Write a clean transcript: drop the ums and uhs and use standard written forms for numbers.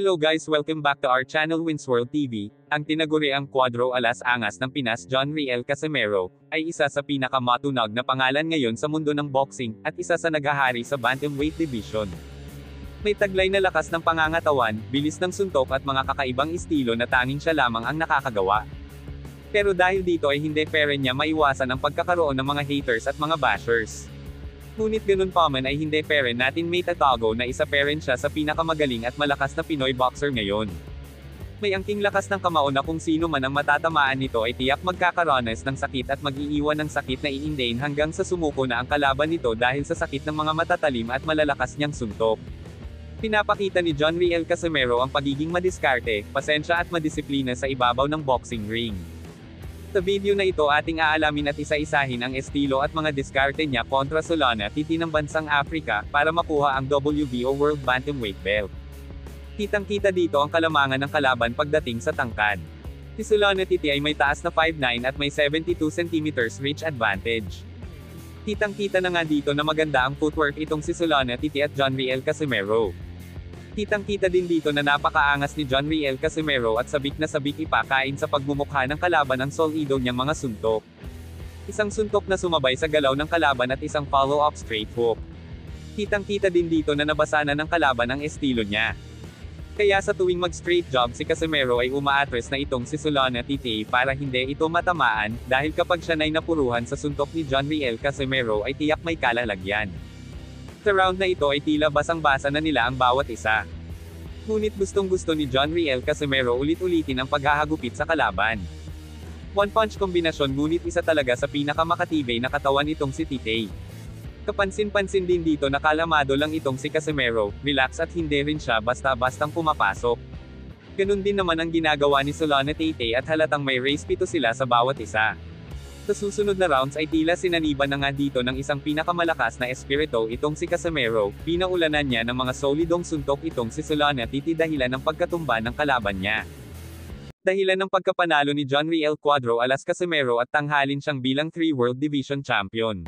Hello guys, welcome back to our channel Winsworld TV. Ang tinaguriang Cuadro Alas Angas ng Pinas John Riel Casimero, ay isa sa pinakamatunog na pangalan ngayon sa mundo ng boxing, at isa sa naghahari sa bantamweight division. May taglay na lakas ng pangangatawan, bilis ng suntok at mga kakaibang estilo na tanging siya lamang ang nakakagawa. Pero dahil dito ay hindi pa rin niya maiwasan ang pagkakaroon ng mga haters at mga bashers. Ngunit ganun pa man ay hindi pa rin natin may tatago na isa pa rin siya sa pinakamagaling at malakas na Pinoy boxer ngayon. May angking lakas ng kamao na kung sino man ang matatamaan nito ay tiyak magkakaranas ng sakit at mag-iiwan ng sakit na iindain hanggang sa sumuko na ang kalaban nito dahil sa sakit ng mga matatalim at malalakas niyang suntok. Pinapakita ni John Riel Casimero ang pagiging madiskarte, pasensya at madisiplina sa ibabaw ng boxing ring. Sa video na ito ating aalamin at isa-isahin ang estilo at mga diskarte niya kontra Solana Titi ng bansang Africa, para makuha ang WBO World Bantamweight Belt. Kitang-kita dito ang kalamangan ng kalaban pagdating sa tangkad. Si Solana Titi ay may taas na 5'9" at may 72 cm reach advantage. Kitang-kita na nga dito na maganda ang footwork itong si Solana Titi at John Riel Casimero. Kitang-kita din dito na napakaangas ni John Riel Casimero at sabik na sabik ipakain sa pagmumukha ng kalaban ang solido niyang mga suntok. Isang suntok na sumabay sa galaw ng kalaban at isang follow-up straight hook. Kitang-kita din dito na nabasa na ng kalaban ang estilo niya. Kaya sa tuwing mag-straight jab si Casimero ay umaatres na itong si Solana Titi para hindi ito matamaan, dahil kapag siya ay napuruhan sa suntok ni John Riel Casimero ay tiyak may kalalagyan. Sa round na ito ay tila basang-basa na nila ang bawat isa. Ngunit gustong-gusto ni John Riel Casimero ulit-ulitin ang paghahagupit sa kalaban. One-punch kombinasyon ngunit isa talaga sa pinakamakatibay na katawan itong si Titi. Kapansin-pansin din dito na kalamado lang itong si Casimero, relax at hindi rin siya basta-bastang pumapasok. Ganun din naman ang ginagawa ni Solana Titi at halatang may respeto sila sa bawat isa. Sa susunod na rounds ay tila sinaniban na nga dito ng isang pinakamalakas na espiritu itong si Casimero, pinaulanan niya ng mga solidong suntok itong si Solana Titi dahilan ng pagkatumba ng kalaban niya. Dahilan ng pagkapanalo ni John Riel Cuadro Alas Casimero at tanghalin siyang bilang 3 World Division Champion.